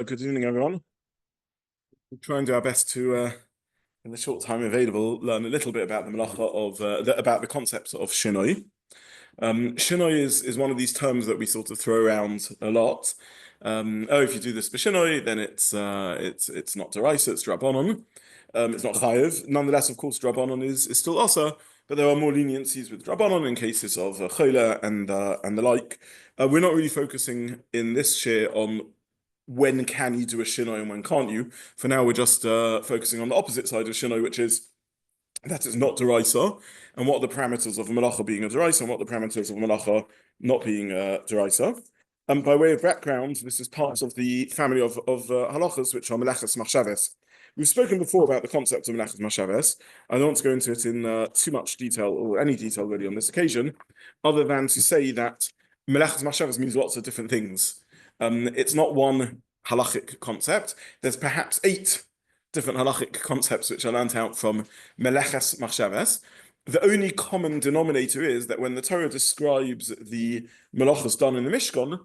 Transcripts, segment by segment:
Good evening, everyone. We'll try and do our best to, in the short time available, learn a little bit about the melacha of about the concepts of Shinui. Shinui is one of these terms that we sort of throw around a lot. If you do this b'Shinui, then it's not deraisa, it's drabanon. It's not chayev. Nonetheless, of course, drabanon is still also, but there are more leniencies with drabanon in cases of chayla and the like. We're not really focusing in this share on when can you do a shinoi and when can't you. For now, we're just focusing on the opposite side of shinoi, which is that it's not deraisa, and what are the parameters of a melacha being a deraisa, and what are the parameters of a melacha not being a deraisa. By way of background, this is part of the family of halachas, which are melachas machshaves. We've spoken before about the concept of melachas machshaves. I don't want to go into it in too much detail, or any detail really on this occasion, other than to say that melachas machshaves means lots of different things. It's not one halachic concept. There's perhaps 8 different halachic concepts which are learnt out from Melechas Machshavas. The only common denominator is that when the Torah describes the melachos done in the Mishkan,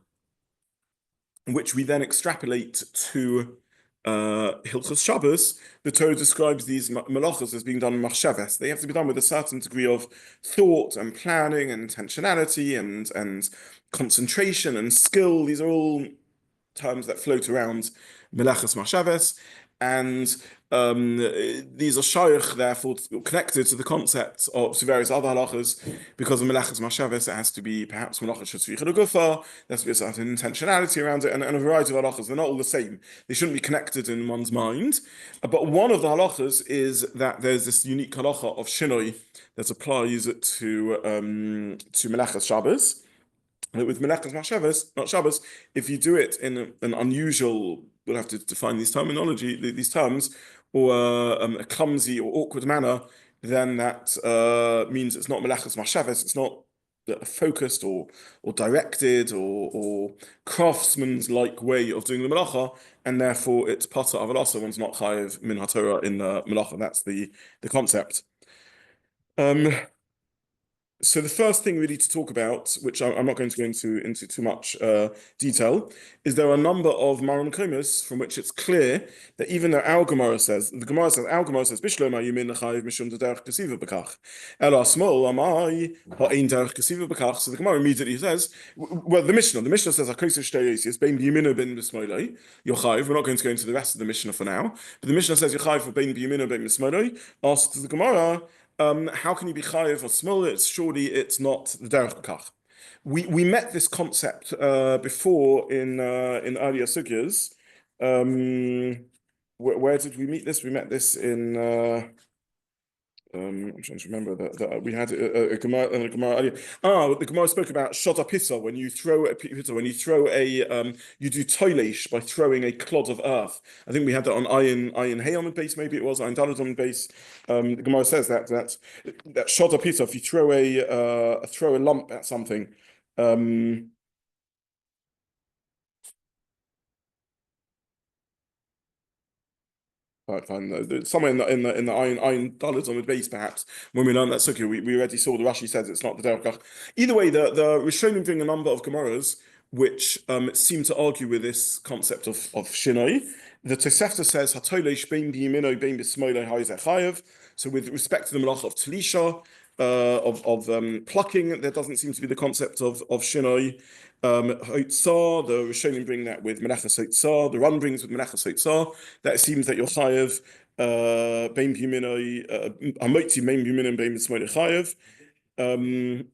which we then extrapolate to Hilchos Shabbos, the Torah describes these melachos as being done in Machshavas. They have to be done with a certain degree of thought and planning and intentionality and concentration and skill. These are all terms that float around Melachas Machshavas, and these are shaykh, therefore connected to the concept of to various other halachas. Because of Melachas Machshavas, it has to be perhaps Melachas Shetzricha L'Gufa, there has to be a certain intentionality around it, and a variety of halachas. They're not all the same. They shouldn't be connected in one's mind. But one of the halachas is that there's this unique halacha of Shinui that applies to Melachas Shabbos. With Melachas Machshavas, not Shabbos, if you do it in an unusual, we'll have to define these terms, or a clumsy or awkward manner, then that means it's not Melachas Machshavas, it's not a focused or directed or craftsman's-like way of doing the melacha, and therefore it's pata avalasa, one's not chayev min haTorah in the melacha. That's the concept. So the first thing we need to talk about, which I'm not going to go into too much detail, is there are a number of Maram Komis from which it's clear that even though our Gemara says, Bishloma Yumin Chayiv Mishum Derech Kesiva Bekach, Ela Smol Amai Ha'Ein Derech Kesiva Bekach. So the Gemara immediately says, well, the Mishnah says Hakoseh Shtei Ben B'Yimino Ben B'Smoiloi Yochayiv. We're not going to go into the rest of the Mishnah for now, but the Mishnah says Yochayiv for Ben B'Yimino Ben B'Smoiloi. Asks the Gemara, how can you be chayiv or small? Surely it's not the derech b'kach. We met this concept before in earlier sugyas. Where did we meet this? We met this in. I'm trying to remember that we had a Gemara earlier. The Gemara spoke about shota pisa, when you throw a pita, when you throw a you do toilesh by throwing a clod of earth. I think we had that on ayin hay on the base, maybe it was ayin daled on the base. The Gemara says that shota pisa, if you throw a lump at something. Right, fine. Somewhere in the iron dollars on the base, perhaps when we learned that sukkah, we already saw the Rashi says it's not the derech. Either way, the Rishonim bring a number of Gemaras which seem to argue with this concept of Shinoi. The Tosefta says Hatolesh bein b'yimino bein b'smoilei ha'izeh chayev. So with respect to the melacha of Talisha, of plucking, there doesn't seem to be the concept of Shinoi. Hotzah, the Rishonim bring that with Melachas Hotzah, the Run brings with Melachas Hotzah, that it seems that you're chayev bein b'yiminoi amotzi bein b'yiminim bein b'smoilei chayev. The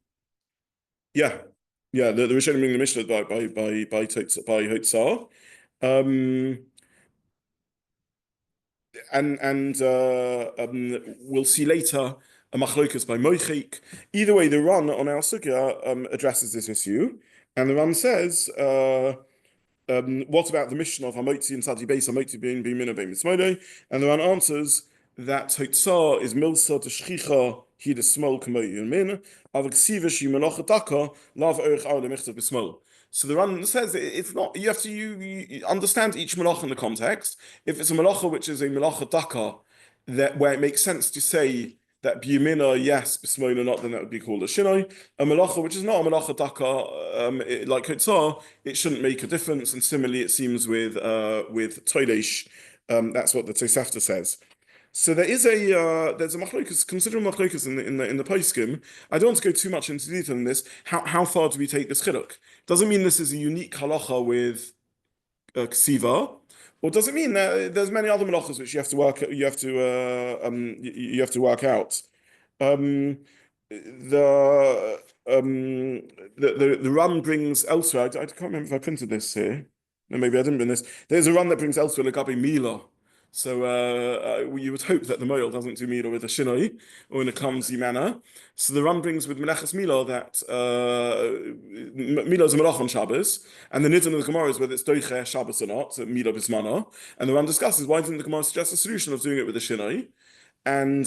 Rishonim bring the Mishnah by Hotzah. We'll see later a machlokas by Moichik. Either way, the Ran on our sugya addresses this issue, and the Ran says, "What about the mission of Hamotzi and Sadi Beis Hamotzi being Bimina being Mitzmodo?" And the Ran answers that Hotzah is Milsa to Shchicha he the small Kamoy Min Avaksivish Yimalocha Daka Lav Erich Aule Michtav Bismol. So the Ran says it's not. You have to you understand each melacha in the context. If it's a melacha which is a melacha daka, that where it makes sense to say that biyumina, yes, b'smoina not, then that would be called a shinoi. A melacha, which is not a melacha daka, like Kotzah, it shouldn't make a difference. And similarly, it seems with toilesh, that's what the Tosefta says. So there's a machlokas, considerable machlokas in the poskim. I don't want to go too much into detail in this. How far do we take this chiluk? Doesn't mean this is a unique halacha with ksiva, or does it mean that there's many other melachos which you have to work out? The run brings elsewhere. I can't remember if I printed this here. No, maybe I didn't bring this. There's a run that brings elsewhere legabe mila. So you would hope that the moil doesn't do mila with a shinoi or in a clumsy manner. So the Ram brings with melachas mila that mila is a melach on Shabbos, and the nidin of the Gemara is whether it's doiche Shabbos or not, so mila bismana. And the Ram discusses why didn't the Gemara suggest a solution of doing it with a shinoi? And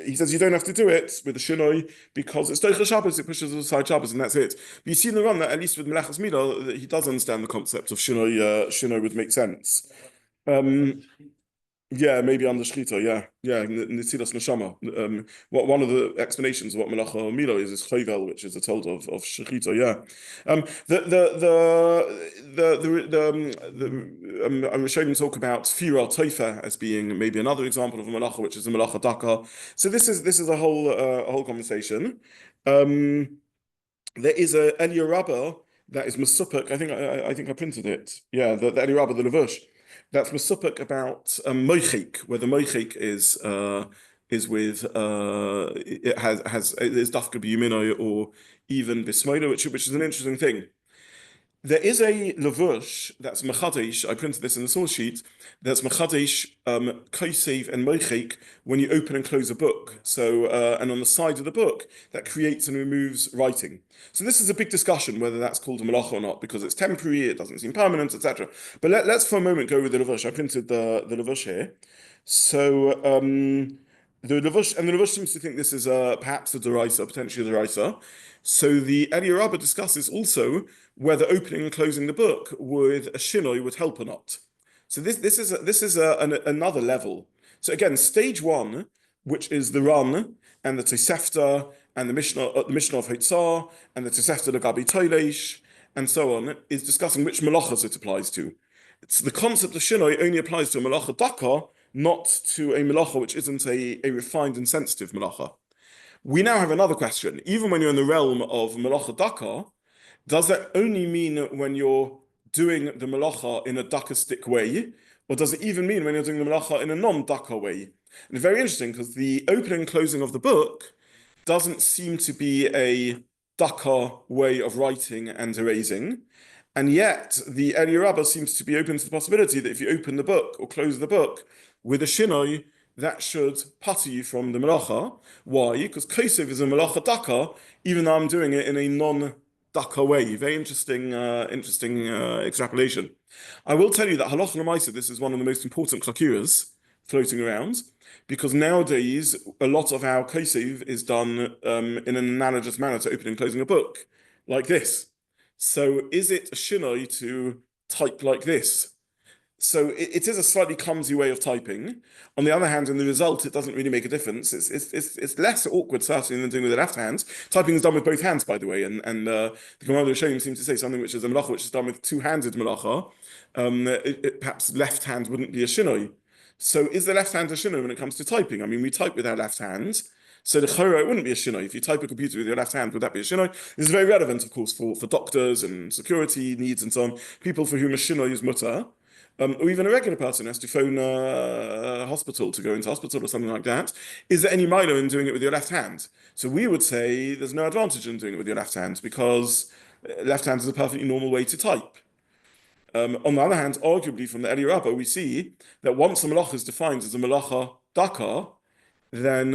he says you don't have to do it with the shinoi because it's doiche Shabbos, it pushes aside Shabbos, and that's it. But you see in the Ram that at least with melachas mila, that he does understand the concept of shinoi. Shinoi would make sense. Yeah, maybe under Shchita, yeah, Nitzilas Neshama. One of the explanations of what Melacha or Milo is Chovel, which is a told of Shchita, yeah. I'm showing talk about Fira Toifa as being maybe another example of a Melacha, which is a Melacha Daka. So this is a whole conversation. There is a Elia Rabba that is Masupik. I think I printed it. Yeah, the Elia Rabba, the Levush. That's Masupik about moichik, where the moichik is with is dafka biyumino or even bismoino, which is an interesting thing. There is a levush that's mechadesh. I printed this in the source sheet. That's mechadesh, kosev and moichik when you open and close a book. So and on the side of the book that creates and removes writing. So this is a big discussion whether that's called a melacha or not because it's temporary, it doesn't seem permanent, etc. But let's for a moment go with the levush. I printed the levush here. So the levush seems to think this is perhaps a deraisa, potentially a deraisa. So the Elia Rabba discusses also whether opening and closing the book with a shinoi would help or not. So this is another level. So again, stage one, which is the run and the Tosefta and the Mishnah of Hotzah and the Tosefta legabi toilesh and so on, is discussing which melachas it applies to. It's the concept of shinoi only applies to a melacha daka, not to a melacha which isn't a refined and sensitive melacha. We now have another question. Even when you're in the realm of melacha daka, does that only mean when you're doing the melacha in a dakistic way, or does it even mean when you're doing the melacha in a non-daka way? And it's very interesting because the opening and closing of the book doesn't seem to be a daka way of writing and erasing, and yet the Elia Rabba seems to be open to the possibility that if you open the book or close the book with a shinoi, that should putter you from the melacha. Why? Because kosev is a melacha daka, even though I'm doing it in a non-daka way. Very interesting extrapolation. I will tell you that halacha l'maisa, this is one of the most important klakiras floating around, because nowadays a lot of our kosev is done in an analogous manner to opening and closing a book, like this. So is it a shinoi to type like this? So it is a slightly clumsy way of typing. On the other hand, in the result, it doesn't really make a difference. It's less awkward, certainly, than doing with the left hand. Typing is done with both hands, by the way, and the Gemara Rishonim seems to say something which is a melacha, which is done with two-handed melacha. Perhaps left hand wouldn't be a shinoi. So is the left hand a shinoi when it comes to typing? I mean, we type with our left hand. So the chora, it wouldn't be a shinoi. If you type a computer with your left hand, would that be a shinoi? This is very relevant, of course, for doctors and security needs and so on. People for whom a shinoi is mutter. Or even a regular person has to phone a hospital to go into hospital or something like that. Is there any milo in doing it with your left hand? So we would say there's no advantage in doing it with your left hand because left hand is a perfectly normal way to type. On the other hand, arguably from the Elia Rabba, we see that once a melacha is defined as a melacha daka, then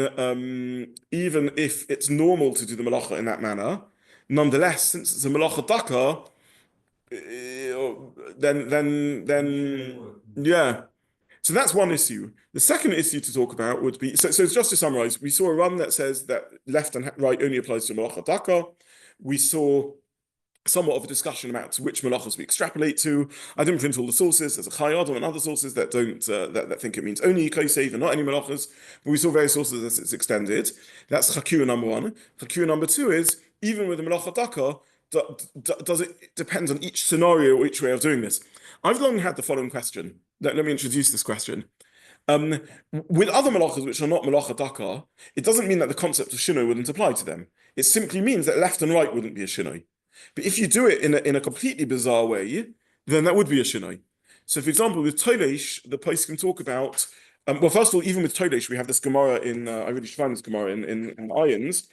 even if it's normal to do the melacha in that manner, nonetheless, since it's a melacha daka, then yeah. So that's one issue. The second issue to talk about would be, so just to summarize, we saw a run that says that left and right only applies to melacha daka. We saw somewhat of a discussion about which melachos we extrapolate to. I didn't print all the sources. There's a Chayadam and other sources that don't that think it means only Kotev and not any melachos. But we saw various sources as it's extended. That's Chakura number one. Chakura number two is even with the melacha daka, does it depend on each scenario or each way of doing this? I've long had the following question. Let me introduce this question. With other melachas which are not melacha daka, it doesn't mean that the concept of shinui wouldn't apply to them. It simply means that left and right wouldn't be a shinui. But if you do it in a completely bizarre way, then that would be a shinui. So, for example, with Tolesh, the place can talk about. Well, first of all, even with Tolesh, we have this Gemara in. I really should find this Gemara in Irons,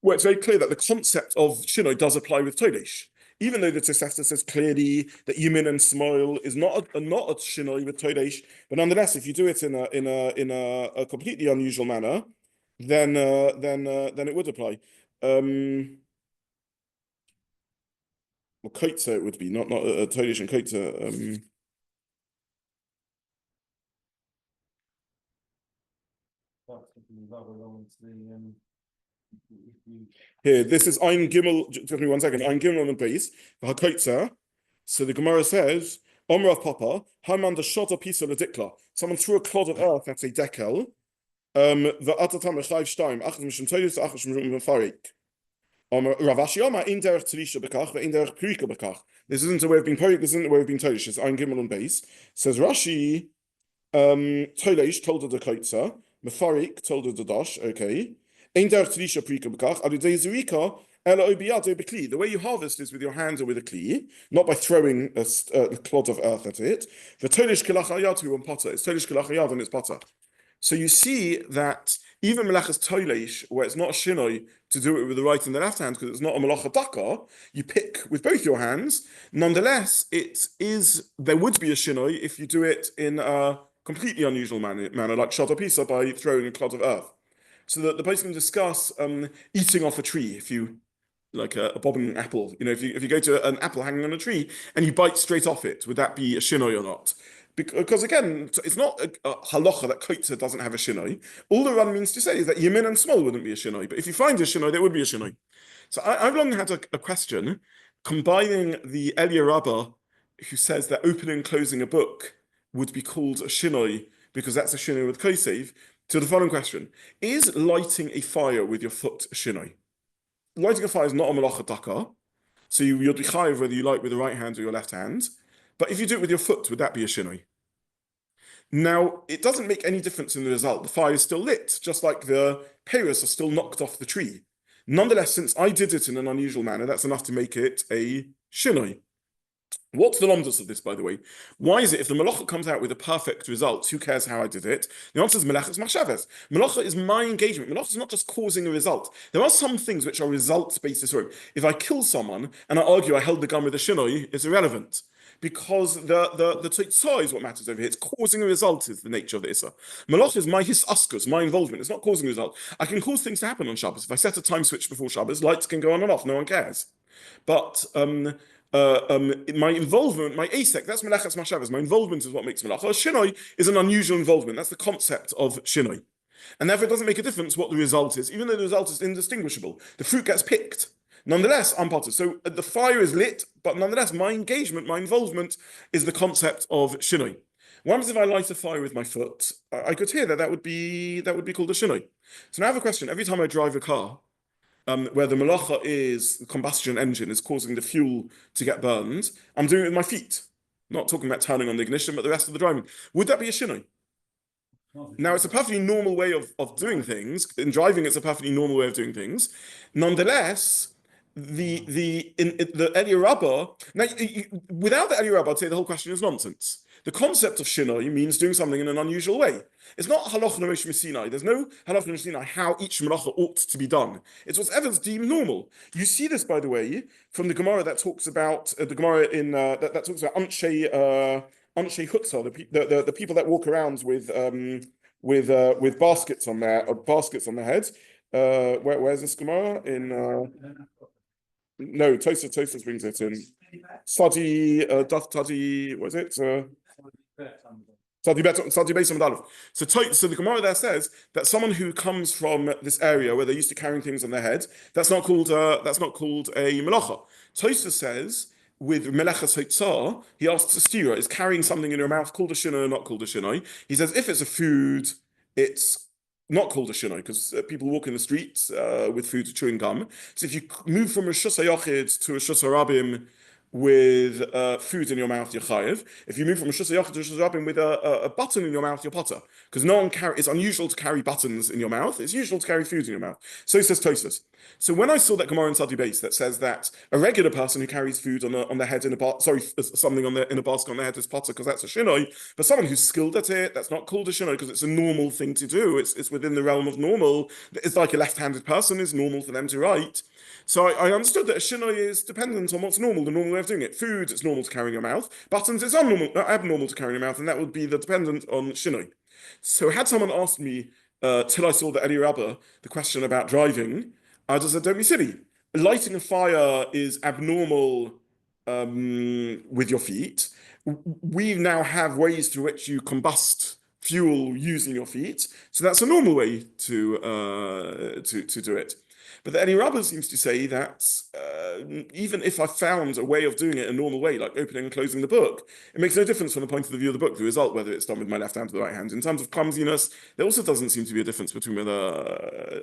where it's very clear that the concept of shinui does apply with Tolesh. Even though the Tosefta says clearly that Yamin and Smoil is not a shinui with Tolesh, but nonetheless, if you do it in a completely unusual manner, then it would apply. Well, Kotza it would be, not a Tolesh and Kotza. Here, this is Ein Gimel. Give me 1 second. Ein Gimel on the base. Hakotza. So the Gemara says, Omrav Papa, Haman the shot a piece of a dikla. Someone threw a clod of earth at a dekel. The Atatam Echayv Shtaim, Achim Mishim Toyus, Achim Mishim Farik. Ravashi Oma in derech Talisha Bekach, in derech Krika Bekach. This isn't a way of being Porik, this isn't a way of being Tolish. It's Ein Gimel on base. Says Rashi, Tolesh told her the Kotza, Mefarik told her the Dosh, okay. Ein derech Talisha Prika Bekach, Aludei Zurika, Ela Obiyato Bekli. The way you harvest is with your hands or with a kli, not by throwing a clod of earth at it. The Tolesh Kelach Ayatu and potter. It's Tolesh Kelach Ayad and it's potter. So you see that even melachas tolesh, where it's not a shinoi to do it with the right and the left hand, because it's not a melacha daka, you pick with both your hands. Nonetheless, there would be a shinoi if you do it in a completely unusual manner like shot pisa by throwing a clod of earth. So that the place can discuss eating off a tree if you like a bobbing apple. If you go to an apple hanging on a tree and you bite straight off it, would that be a shinoi or not? Because again, it's not a halacha that Kotza doesn't have a shinoi. All the Ran means to say is that Yamin and Small wouldn't be a shinoi, but if you find a shinoi, there would be a shinoi. So I've long had a question combining the Elia Rabbah, who says that opening and closing a book would be called a shinoi because that's a shinoi with kosev, to the following question: is lighting a fire with your foot a shinoi? Lighting a fire is not a melacha daka, so you'll be chayiv whether you light with the right hand or your left hand. But if you do it with your foot, would that be a shinoi? Now, it doesn't make any difference in the result. The fire is still lit, just like the peiros are still knocked off the tree. Nonetheless, since I did it in an unusual manner, that's enough to make it a shinoi. What's the lomdus of this, by the way? Why is it if the melacha comes out with a perfect result, who cares how I did it? The answer is melacha is machshavas. Melacha is my engagement. Melacha is not just causing a result. There are some things which are results-based Isurim. If I kill someone and I argue I held the gun with a shinoi, it's irrelevant. Because the tzitza is what matters over here. It's causing a result is the nature of the Issa. Melacha is my hisaskus, my involvement. It's not causing a result. I can cause things to happen on Shabbos. If I set a time switch before Shabbos, lights can go on and off. No one cares. But my involvement, my asek, that's melachas mashavas. My involvement is what makes melacha. Shinoi is an unusual involvement. That's the concept of shinoi. And therefore it doesn't make a difference what the result is, even though the result is indistinguishable. The fruit gets picked. Nonetheless, I'm part of it. So the fire is lit, but nonetheless, my engagement, my involvement is the concept of shinoi. What happens if I light a fire with my foot? I could hear that would be called a shinoi. So now I have a question. Every time I drive a car, where the melacha is the combustion engine is causing the fuel to get burned, I'm doing it with my feet. Not talking about turning on the ignition, but the rest of the driving. Would that be a shinoi? Now, it's a perfectly normal way of doing things. In driving, it's a perfectly normal way of doing things. Nonetheless, the Eli Rabbah, now, without the Eli Rabbah, I'd say the whole question is nonsense. The concept of shinoi means doing something in an unusual way. It's not halacha Moshe Messinai. There's no halacha Messinai how each melacha ought to be done. It's whatever's deemed normal. You see this, by the way, from the Gemara that talks about the Gemara in that talks about Anshe Hutzah, the people that walk around with baskets on their heads. Where's this Gemara in? No, Tosfos brings it in. Sadi, Daf Tadi, what is it? So the Gemara there says that someone who comes from this area where they're used to carrying things on their head, that's not called a melacha. Tosfos says with Melacha, he asks a stira, is carrying something in your mouth called a shinoi or not called a shinoi? He says if it's a food, it's not called a shinoi because people walk in the streets with food chewing gum. So if you move from a Reshus HaYachid to a Reshus HaRabim with food in your mouth, you're chayiv. If you move from a Reshus HaYachid to a Reshus HaRabim with a button in your mouth, you're potter. Because it's unusual to carry buttons in your mouth. It's usual to carry food in your mouth. So says Tosfos. So when I saw that Gemara in Sadi Base that says that a regular person who carries food on their head something in a basket on their head is potter because that's a shinoi, but someone who's skilled at it, that's not called a shinoi because it's a normal thing to do. It's within the realm of normal. It's like a left-handed person is normal for them to write. So I understood that a shinoi is dependent on what's normal, the normal way of doing it. Food, it's normal to carry in your mouth. Buttons, it's abnormal to carry in your mouth, and that would be the dependent on shinoi. So had someone asked me, till I saw the Eli Rabbah, the question about driving, I just said, don't be silly. Lighting a fire is abnormal with your feet. We now have ways through which you combust fuel using your feet. So that's a normal way to do it. But the Eli Rabbah seems to say that even if I found a way of doing it a normal way, like opening and closing the book, it makes no difference from the point of view of the book, the result, whether it's done with my left hand or the right hand. In terms of clumsiness, there also doesn't seem to be a difference between whether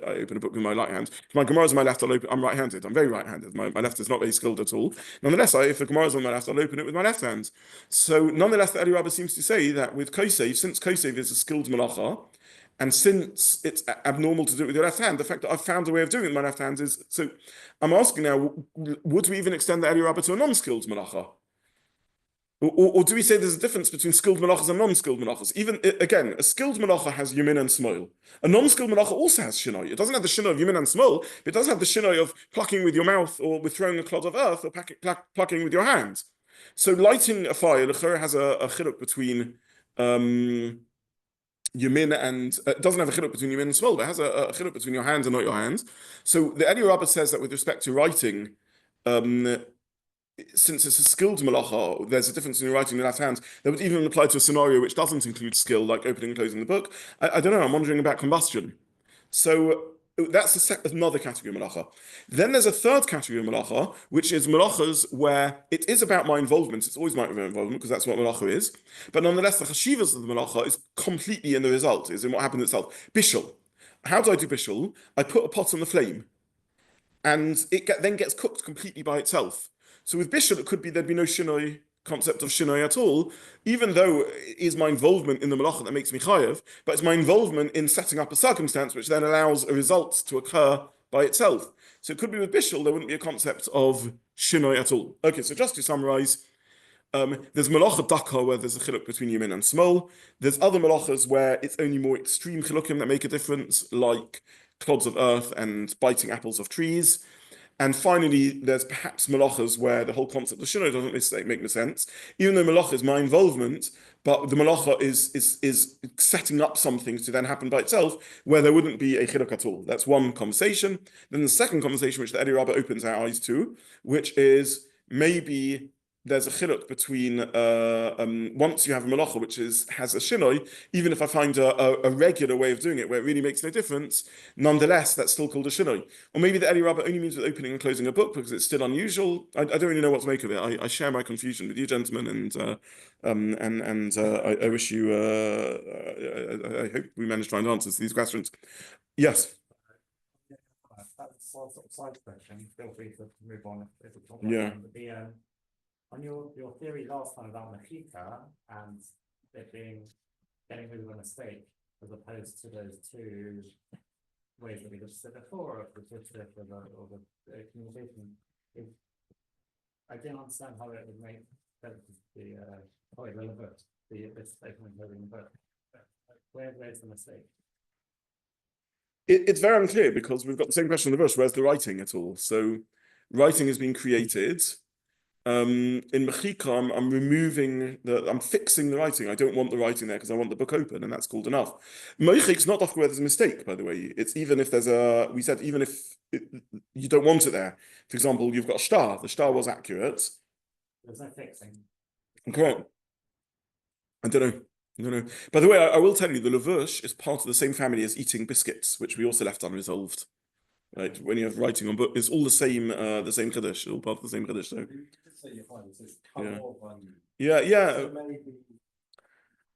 I open a book with my right hand. If my Gemara is on my left, I'm right-handed. I'm very right-handed. My left is not very skilled at all. Nonetheless, if the Gemara is on my left, I'll open it with my left hand. So nonetheless, the Eli Rabbah seems to say that with Kotev, since Kotev is a skilled Melacha, and since it's abnormal to do it with your left hand, the fact that I've found a way of doing it with my left hand is... So I'm asking now, would we even extend the Eli Rabbah to a non-skilled melacha? Or do we say there's a difference between skilled melachas and non-skilled melachas? Even, again, a skilled melacha has yamin and smol. A non-skilled melacha also has shinoi. It doesn't have the shinoi of yamin and smol, but it does have the shinoi of plucking with your mouth or with throwing a clod of earth or plucking with your hand. So lighting a fire, l'chorah has a chiluk between... Yamin and it doesn't have a chiluk between Yamin and small, but it has a chiluk between your hands and not your hands. So the Eli Rabbah says that with respect to writing, since it's a skilled melacha, there's a difference in writing in the left hand. That would even apply to a scenario which doesn't include skill, like opening and closing the book. I don't know. I'm wondering about combustion. So that's another category of melacha. Then there's a third category of melacha, which is melachas where it is about my involvement. It's always my involvement because that's what melacha is. But nonetheless, the chashivas of the melacha is completely in the result, is in what happened itself. Bishul. How do I do bishul? I put a pot on the flame, and it then gets cooked completely by itself. So with bishul, it could be there'd be no shinoi concept of shinoi at all, even though it is my involvement in the melacha that makes me chayev, but it's my involvement in setting up a circumstance which then allows a result to occur by itself. So it could be with bishul, there wouldn't be a concept of shinoi at all. Okay, so just to summarize, there's melacha daka where there's a chiluk between yamin and smol. There's other melachas where it's only more extreme chilukim that make a difference, like clods of earth and biting apples of trees. And finally, there's perhaps melachas where the whole concept of shinoi doesn't necessarily make sense, even though melacha is my involvement, but the melacha is setting up something to then happen by itself, where there wouldn't be a chiluk at all. That's one conversation. Then the second conversation, which the Eli Rabbah opens our eyes to, which is maybe there's a chiluk between once you have a melacha which has a shinoi, even if I find a regular way of doing it where it really makes no difference, nonetheless that's still called a shinoi. Or maybe the Eli Rabbah only means with opening and closing a book because it's still unusual. I don't really know what to make of it. I share my confusion with you, gentlemen, and I wish you. I hope we managed to find answers to these questions. Yes. That's a sort of side question. Feel free to move on if it's not. Yeah. On your theory last time about Mechika and it getting rid of a mistake as opposed to those two ways that we just said before of the Twitter or the communication, I didn't understand how it would make the relevant this statement but where's the mistake? It's very unclear because we've got the same question in the bush. Where's the writing at all? So writing has been created. In Mechika, I'm fixing the writing. I don't want the writing there because I want the book open, and that's called enough. Moichik's not often where there's a mistake, by the way. It's even if there's even if you don't want it there. For example, you've got a star. The star was accurate. There's no fixing. Correct. I don't know. No. By the way, I will tell you, the lavush is part of the same family as eating biscuits, which we also left unresolved. Right, when you have writing on book, it's all the same chiddush, all part of the same chiddush. So yeah.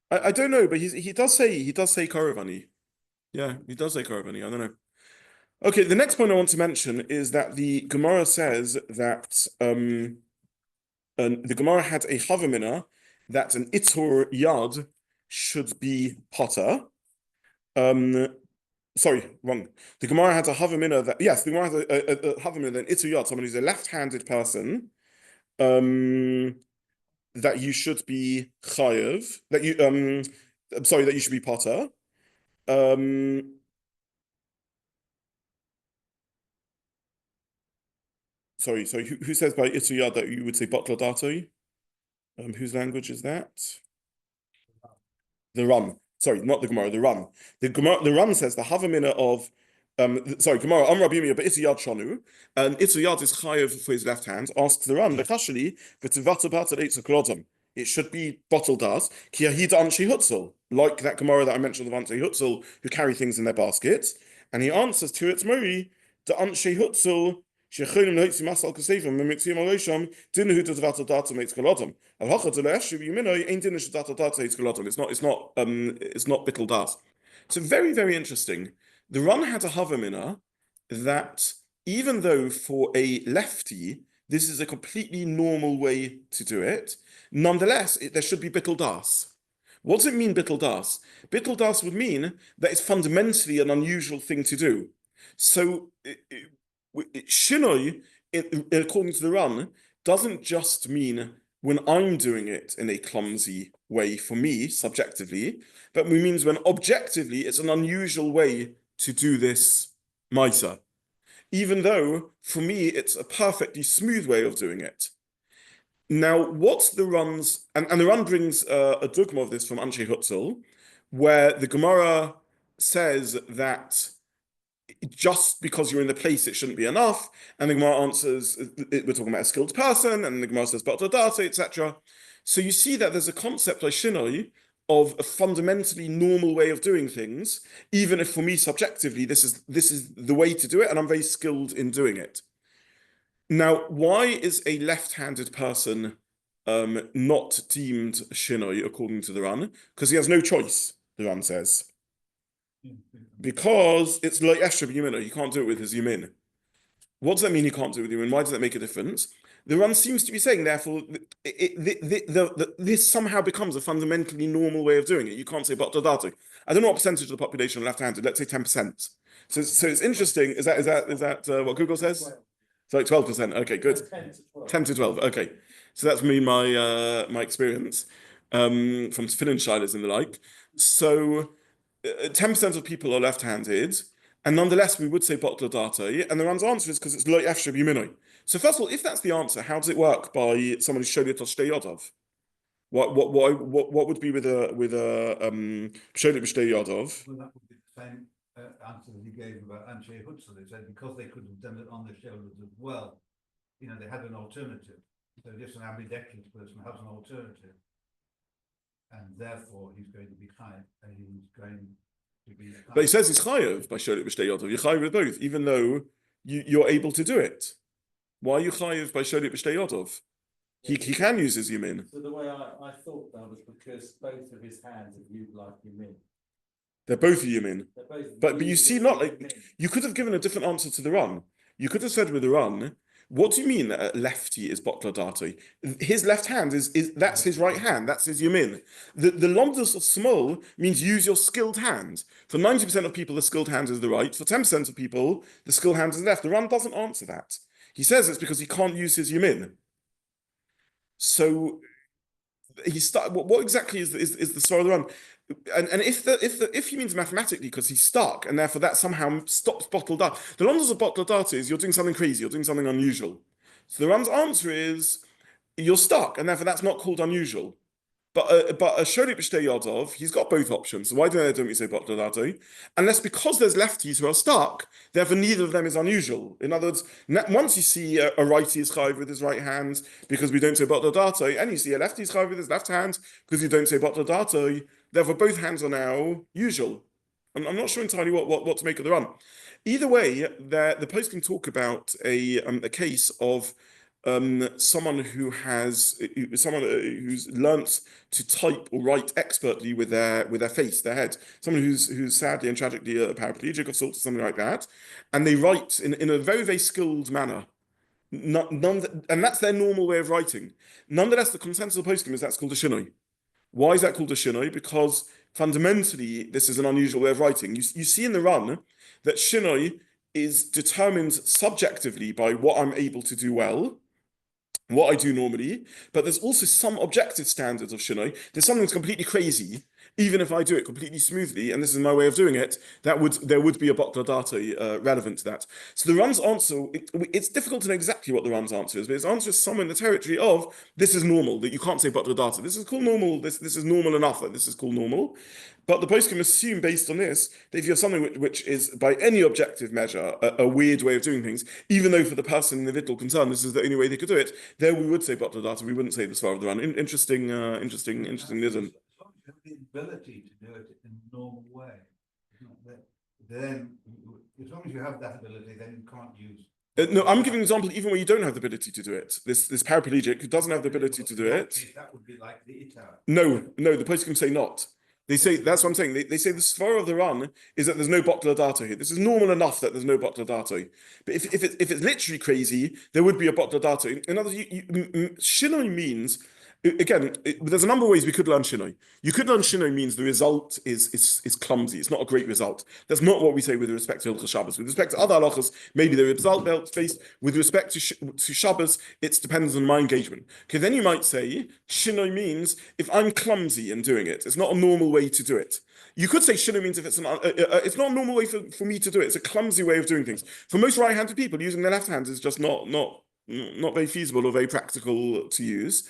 I don't know, but he does say karavani. Yeah, he does say karavani. I don't know. Okay, the next point I want to mention is that the Gemara says that the Gemara had a havamina that an itur yad should be potter. Sorry, wrong. The Gemara had a havamina that the Gemara had a havamina that an itur yad, someone who's a left-handed person, that you should be chayev, that you should be potter. Sorry, who says by itur yad that you would say batla datoi? Whose language is that? The Ram. Sorry, not the Gemara, the Ram. The Ram says the havamina of Gemara, Rabbi Yirmiyah, but itur yad shonu, and itur yad is chayev for his left hand. Asks the Ram, it should be bottled as ki ahida anshei hutzel, like that Gemara that I mentioned of anshei hutzel who carry things in their baskets, and he answers to its mori the anshei hutzel. It's not bittul das. So very, very interesting. The Ran had a havamina that even though for a lefty this is a completely normal way to do it, nonetheless there should be bittul das. What does it mean, bittul das? Bittul das would mean that it's fundamentally an unusual thing to do. So Shinui, according to the Ran, doesn't just mean when I'm doing it in a clumsy way for me, subjectively, but it means when objectively it's an unusual way to do this Maisa. Even though, for me, it's a perfectly smooth way of doing it. Now, what's the Ran's... And the Ran brings a dogma of this from Anshe Hutzel, where the Gemara says that just because you're in the place, it shouldn't be enough. And the Gemara answers, we're talking about a skilled person, and the Gemara says, Batadate, etc. So you see that there's a concept like Shinui of a fundamentally normal way of doing things, even if for me, subjectively, this is the way to do it, and I'm very skilled in doing it. Now, why is a left-handed person not deemed Shinui, according to the Ran? Because he has no choice, the Ran says. Because it's like Eshrab Yimino, he can't do it with his Yimin. What does that mean he can't do it with Yimin? Why does that make a difference? The Ran seems to be saying, therefore, this somehow becomes a fundamentally normal way of doing it. You can't say Batadatu. I don't know what percentage of the population are left-handed. Let's say 10%. So it's interesting. Is that what Google says? It's like 12%. Okay, good. 10 to 12. Okay, so that's my experience from tefillin shilas and the like. So 10% of people are left-handed, and nonetheless we would say batla data. And the Ran's answer is because it's lo efshar b'yiminoi. So first of all, if that's the answer, how does it work by someone who's sholiat shtei yadav? What would be with a sholiat shtei yadav? Well, that would be the same answer that he gave about Anshe Hutzel. They said because they could have done it on their shoulders as well, they had an alternative. So just an ambidextrous person has an alternative, and therefore he's going to be chayav, and he's going to be. But he says he's chayav by sholiat shtei yadav. You're chayav with both, even though you're able to do it. Why are you chayiv by sholiat b'shtei yadav? He can use his yamin. So the way I thought that was because both of his hands are viewed like yamin. They're both yamin. But you see, not like you could have given a different answer to the Ran. You could have said with the Ran, what do you mean that a lefty is batla dati? His left hand is that's his right hand. That's his yamin. The lomdus of small means use your skilled hand. For 90% of people, the skilled hand is the right. For 10% of people, the skilled hand is the left. The Ran doesn't answer that. He says it's because he can't use his yamin. So what exactly is the story of the Ran? And if he means mathematically because he's stuck and therefore that somehow stops bottled data. The Londons of bottled data is you're doing something crazy, you're doing something unusual. So the Ran's answer is you're stuck and therefore that's not called unusual. But a sholiat b'shtei yadav, he's got both options. So why don't we say bottled data? Unless because there's lefties who are stuck, therefore neither of them is unusual. In other words, once you see a righty is chayiv with his right hand because we don't say bottled data, and you see a lefty is chayiv with his left hand because you don't say bottled data, Therefore, both hands are now usual. I'm not sure entirely what to make of the run. Either way, the post can talk about a case of someone who's learnt to type or write expertly with their face, their head. Someone who's sadly and tragically a paraplegic of sorts or something like that, and they write in a very, very skilled manner. And that's their normal way of writing. Nonetheless, the consensus of poskim is that's called a shinui. Why is that called a shinui? Because fundamentally, this is an unusual way of writing. You see in the run that shinui is determined subjectively by what I'm able to do well, what I do normally, but there's also some objective standards of shinui. There's something that's completely crazy, even if I do it completely smoothly, and this is my way of doing it, there would be a botla data relevant to that. So the run's answer, it's difficult to know exactly what the run's answer is, but its answer is somewhere in the territory of this is normal, that you can't say botla data. This is called normal, this is normal enough that this is called normal. But the post can assume based on this that if you have something which is by any objective measure a weird way of doing things, even though for the person in the individual concerned this is the only way they could do it, there we would say botla data. We wouldn't say the svar of the run. Interesting ism. As long as you have the ability to do it in a normal way, then as long as you have that ability, then you can't use. No, I'm giving an example even where you don't have the ability to do it. This paraplegic who doesn't have the ability to do it. That would be like the itar. No, the post can say not. They say that's what I'm saying. They say the svar of the run is that there's no botla data here. This is normal enough that there's no botla data. But if it's literally crazy, there would be a botla data. In other words, shinoi means. Again, there's a number of ways we could learn Shinui. You could learn Shinui means the result is clumsy. It's not a great result. That's not what we say with respect to Hilchos Shabbos. With respect to other halachas, maybe the result based. With respect to Shabbos, it depends on my engagement. Okay, then you might say Shinui means if I'm clumsy in doing it, it's not a normal way to do it. You could say Shinui means if it's it's not a normal way for me to do it. It's a clumsy way of doing things. For most right-handed people, using their left hand is just not very feasible or very practical to use.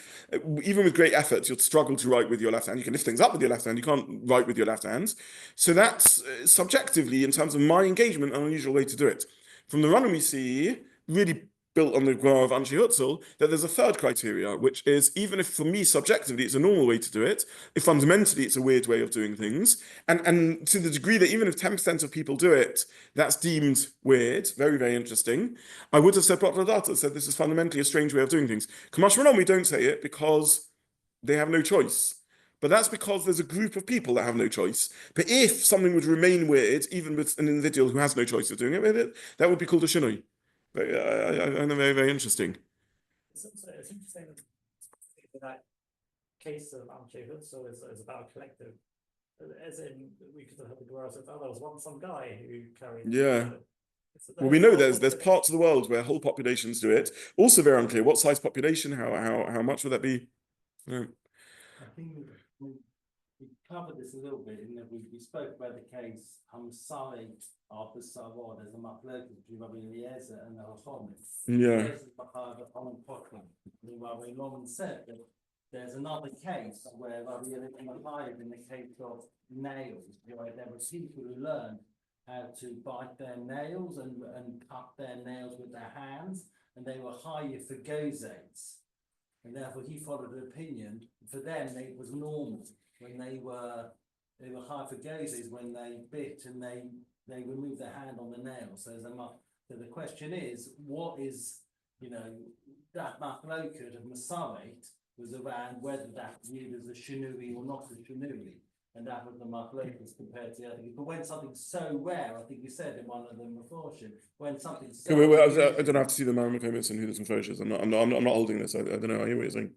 Even with great effort, you'll struggle to write with your left hand. You can lift things up with your left hand, you can't write with your left hand. So that's subjectively, in terms of my engagement, an unusual way to do it. From the run we see, really built on the Gemara of Anshe Hutzel, that there's a third criteria, which is even if for me subjectively it's a normal way to do it, if fundamentally it's a weird way of doing things, and to the degree that even if 10% of people do it, that's deemed weird, very, very interesting, I would have said botla data, said this is fundamentally a strange way of doing things. Kamash Manom, we don't say it because they have no choice. But that's because there's a group of people that have no choice. But if something would remain weird, even with an individual who has no choice of doing it with it, that would be called a shinui. But I know, very, very interesting. It's interesting that case of Anshe Hutzel is about a collective. As in, we could have had the Gemara said, oh, there was some guy who carried. Yeah. Well, we know there's parts of the world where whole populations do it. Also very unclear what size population, how much would that be? Yeah. I think we covered this a little bit in that we spoke about the case Hamsai after Sawar. There's a machlokes between Rabbi Eliezer and the Hacham. Yeah. Rabbi Zobin said that there's another case where Rabbi Eliezer in the case of nails, where there were people who learned how to bite their nails and cut their nails with their hands, and they were higher for gozes. And therefore he followed an opinion. For them, it was normal when they were high for gazes when they bit and they removed their hand on the nail. So the question is, what is that machlokes of Masechet was around whether that's viewed as a shinui or not a shinui. And that was the machlokes compared to the other. But when something's so rare, I think you said in one of them before, when something's so I don't have to see the Maramakamis and who this refers. I'm not holding this. I don't know. I hear what you're saying.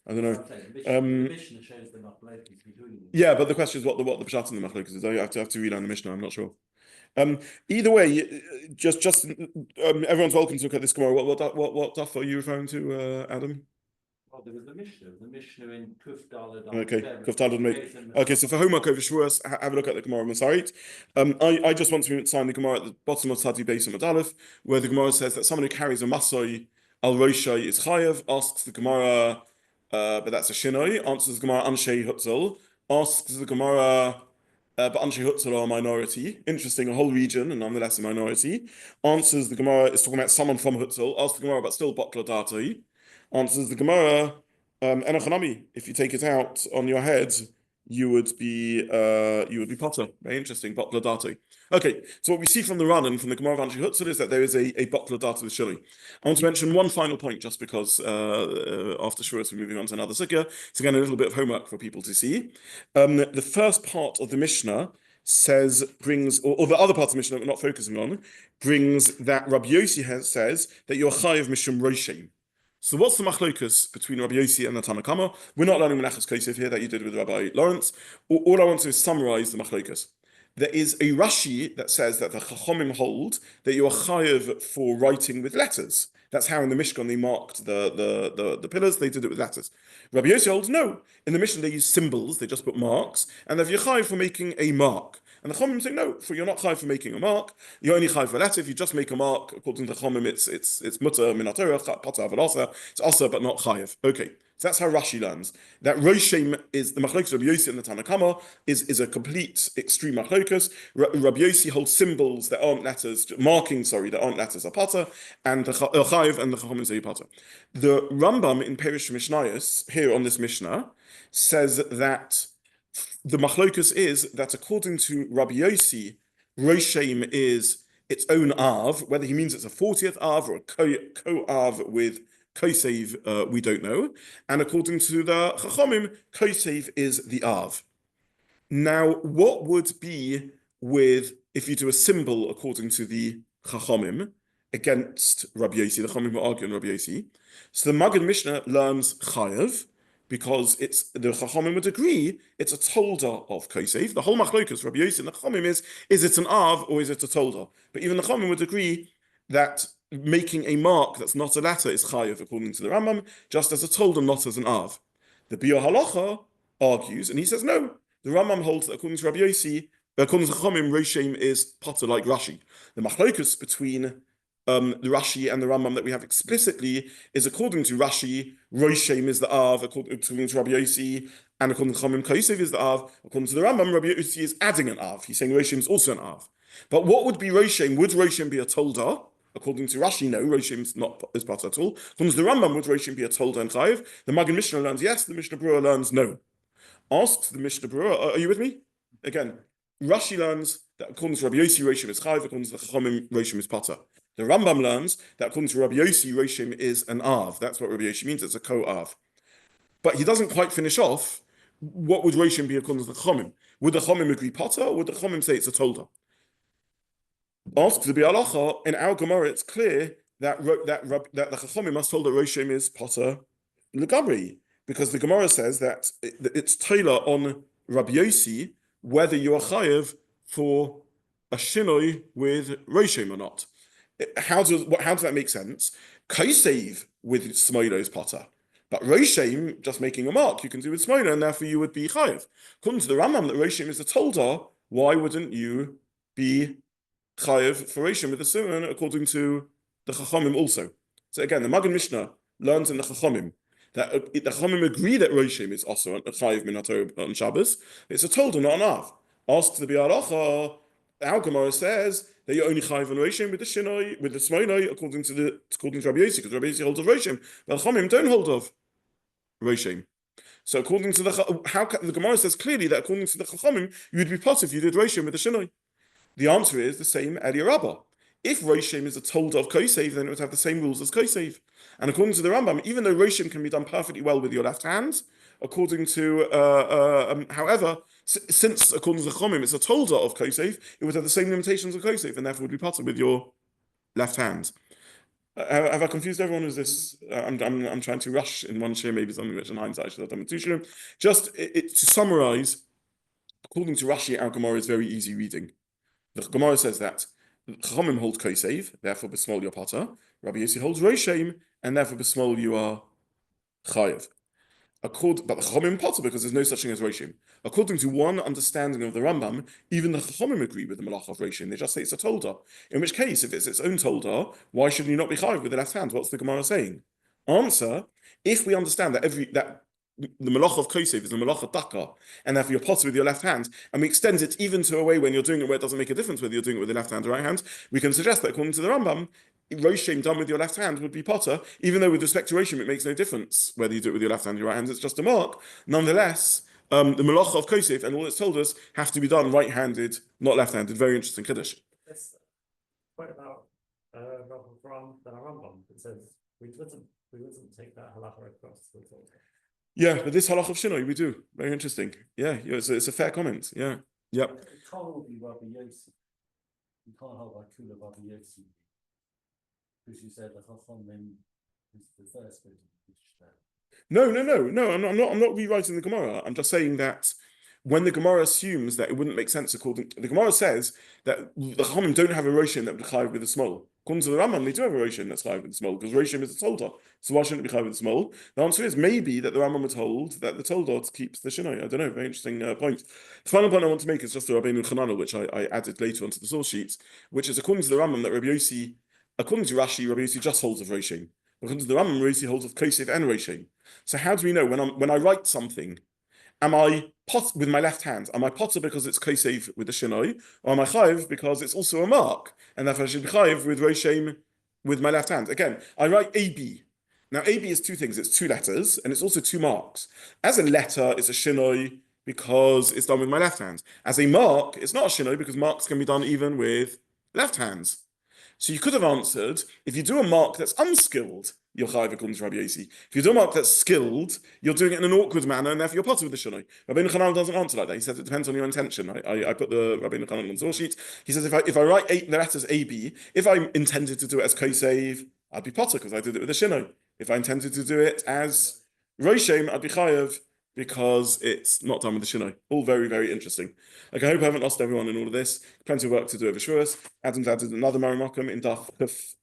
I don't know. The Mishnah shows the machlokes between them. Yeah, but the question is what the pshat in the machlokes is. I have to read on the Mishnah. I'm not sure. Either way, just everyone's welcome to look at this Gemara. What daf are you referring to, Adam? Oh, there was the Mishnah in Kuf Daled. Okay, Kuf Daled mate. Okay, so for homework over Shavuos, have a look at the Gemara Masechet. I just want to sign the Gemara at the bottom of Tzadi Beis Amud Aleph, where the Gemara says that someone who carries a masoi al roshai is chayav. Asks the Gemara, but that's a shinoi. Answers the Gemara Anshe Hutzel. Asks the Gemara, but Anshe Hutzel are a minority. Interesting, a whole region, and nonetheless a minority. Answers the Gemara is talking about someone from Hutzel. Asks the Gemara, but still botla data. Answers the Gemara, Enochanami, if you take it out on your head, you would be potter. Very interesting, botla datu. Okay, so what we see from the run and from the Gemara of Anshe Hutzul is that there is a botla datu with Shinui. I want to mention one final point, just because after Shiur we're moving on to another sukkah. It's again a little bit of homework for people to see. The first part of the Mishnah brings, or the other part of the Mishnah that we're not focusing on, brings that Rabbi Yossi says that you're chayiv mishum roshim. So what's the machlokus between Rabbi Yossi and the Tanna Kama? We're not learning Menachos Kotev here that you did with Rabbi Lawrence. All I want to do is summarize the machlokus. There is a Rashi that says that the Chachomim hold that you are chayiv for writing with letters. That's how in the Mishkan they marked the pillars. They did it with letters. Rabbi Yossi holds no. In the Mishnah they use symbols. They just put marks, and they're chayiv for making a mark. And the Chomim say no, you're not chayiv for making a mark. You're only chayiv for a letter. If you just make a mark, according to the Chomim, it's mutter min haTorah, pata avalosa. It's asa but not chayiv. Okay, so that's how Rashi learns. That Roshem is the machlokus of Rabbi Yossi and the Tanna Kama is a complete extreme machlokus. Rabbi Yossi holds symbols that aren't letters, markings, that aren't letters are pata, and the chayiv and the Chomim say pata. The Rambam in Perish Mishnayos here on this Mishnah says that the machlokus is that according to Rabbi Yossi, Roshem is its own Av. Whether he means it's a 40th Av or a co-Av with Kosev, we don't know. And according to the Chachomim, Kosev is the Av. Now, what would be if you do a symbol according to the Chachomim against Rabbi Yossi? The Chachomim will argue on Rabbi Yossi. So the Maggid Mishnah learns Chayav, because the Chachomim would agree it's a tolda of Kosev. The whole machlokus, Rabbi Yossi and the Chachomim is it an Av or is it a tolda? But even the Chachomim would agree that making a mark that's not a letter is chayiv according to the Rambam, just as a tolda, not as an Av. The Biur Halacha argues, and he says no. The Rambam holds that according to Rabbi Yossi, according to Chachomim, Roshem is potter like Rashi. The machlokus between the Rashi and the Rambam that we have explicitly is according to Rashi, Roshem is the Av, according to Rabbi Yossi, and according to Chachamim, Kosev is the Av. According to the Rambam, Rabbi Yossi is adding an Av. He's saying Roshem is also an Av. But what would be Roshem? Would Roshem be a Tolda? According to Rashi, no, Roshem is part at all. According to the Rambam, would Roshem be a Tolda and Chayiv? The Maggid Mishnah learns yes, the Mishnah Berurah learns no. Asks the Mishnah Berurah, are you with me? Again, Rashi learns that according to Rabbi Yossi, Roshem is Chayiv, according to the Chachamim, Roshem is Pata. The Rambam learns that according to Rabbi Yossi, Roshem is an Av. That's what Rabbi Yossi means, it's a co-Av. But he doesn't quite finish off. What would Roshem be according to the Chachamim? Would the Chachamim agree Pata, or would the Chachamim say it's a Tolda? Asks the Melacha, in our Gemara, it's clear that the Chachamim must hold that Roshem is Pata L'Gabri, because the Gemara says that it's Taila on Rabbi Yossi whether you are chayev for a Shinui with Roshem or not. How does that make sense? Kosev with Smoilo is Potter, but Roshem, just making a mark, you can do with Smoilo, and therefore you would be chayev. According to the Rambam, that Roshem is a Tolda, why wouldn't you be chayev for Roshem with the Sunan, according to the Chachamim also? So again, the Maggid Mishnah learns in the Chachamim that the Chachamim agree that Roshem is also a chayev min haTorah on Shabbos. It's a Tolda, not an Av. Asks the Halacha, our Gemara says that you're only chayiv on Roshem with the Shinui, with the Smoinoi, according to Rabbi Yossi, because Rabbi Yossi holds of Roshem, but the Chachamim don't hold of Roshem. So according to the Gemara says clearly that according to the Chachamim, you would be potter if you did Roshem with the Shinui. The answer is the same Eli Rabbah. If Roshem is a Tolda of Kosev, then it would have the same rules as Kosev. And according to the Rambam, even though Roshem can be done perfectly well with your left hand, according to, however, since according to the Chomim, it's a Tolda of Kosev, it would have the same limitations of Kosev, and therefore would be potter with your left hand. Have I confused everyone? Is this? I'm trying to rush in one share, maybe something which in hindsight I should have done with two shirim. Just to summarize, according to Rashi, our Gemara is very easy reading. The Gemara says that Chachamim hold Kosev, therefore besmol your potter. Rabbi Yossi holds Roshem, and therefore besmol you are chayev. But the Chachamim potter, because there's no such thing as Roshem. According to one understanding of the Rambam, even the Chachamim agree with the Melacha of Roshem. They just say it's a Tolda. In which case, if it's its own Tolda, why should you not be chayev with the left hand? What's the Gemara saying? Answer: if we understand that the Melacha of Kosev is the Melacha Daka, and therefore you're potter with your left hand, and we extend it even to a way when you're doing it where it doesn't make a difference whether you're doing it with the left hand or right hand, we can suggest that according to the Rambam, Roshem done with your left hand would be potter, even though with respect to Roshem it makes no difference whether you do it with your left hand or your right hand, it's just a mark. Nonetheless, the Melacha of Kotev and all it's told us have to be done right-handed, not left-handed. Very interesting Kiddush. This quite about from the Rambam. It says we wouldn't take that halacha across the top. Yeah, but this halach of Shinui, we do. Very interesting. Yeah, it's a fair comment. Yeah, yep. It can't be Rabbi Yossi. You can't hold by Kula Rabbi Yossi. Because you said the Chachamim is the first bit of the Mishnah. No. I'm not rewriting the Gemara. I'm just saying that when the Gemara assumes that it wouldn't make sense according the Gemara says that the Chachamim don't have a Roshim that would be chayav with a small. According to the Rambam, they do have a Roshim that's chayav with a small because Roshim is a Toldot. So why shouldn't it be chayav with a small? The answer is maybe that the Rambam were told that the Toldot keeps the Shinui. I don't know. Very interesting point. The final point I want to make is just the Rabbeinu Chananel, which I added later onto the source sheets, which is according to the Rambam that Rabbi Yossi, according to Rashi, Rabbi Yossi just holds of Roshim. According to the Rambam, Rabbi Yossi holds of Kosev and Roshim. So how do we know when I write something? Am I with my left hand? Am I potter because it's kosev with the shinoi, or am I chayiv because it's also a mark, and therefore I should be chayiv with roshem with my left hand? Again, I write AB. Now AB is two things. It's two letters, and it's also two marks. As a letter, it's a shinoi because it's done with my left hand. As a mark, it's not a shinoi because marks can be done even with left hands. So you could have answered, if you do a mark that's unskilled, you're chayiv according to Rabbi Yossi. If you do a mark that's skilled, you're doing it in an awkward manner, and therefore you're potter with the shinoi. Rabbeinu Chananel doesn't answer like that. He says it depends on your intention. I put the Rabbeinu Chananel on the source sheet. He says if I write the letters AB, if I intended to do it as kosev, I'd be potter because I did it with the shinoi. If I intended to do it as roshem, I'd be chayiv because it's not done with the shinoi. All very, very interesting. Okay, I hope I haven't lost everyone in all of this. Plenty of work to do over Shavuos. Adam's added another Marimakam in Daf Kuf.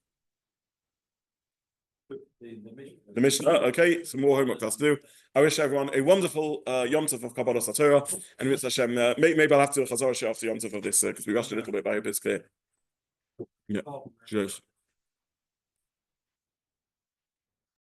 The Mishnah. Okay, some more homework for us to do. I wish everyone a wonderful Yom Tov of Kabbalah Satorah, and with Hashem, maybe I'll have to do a Chazorah after Yom Tov of this because we rushed a little bit, but I hope it's clear. Yeah. Cheers.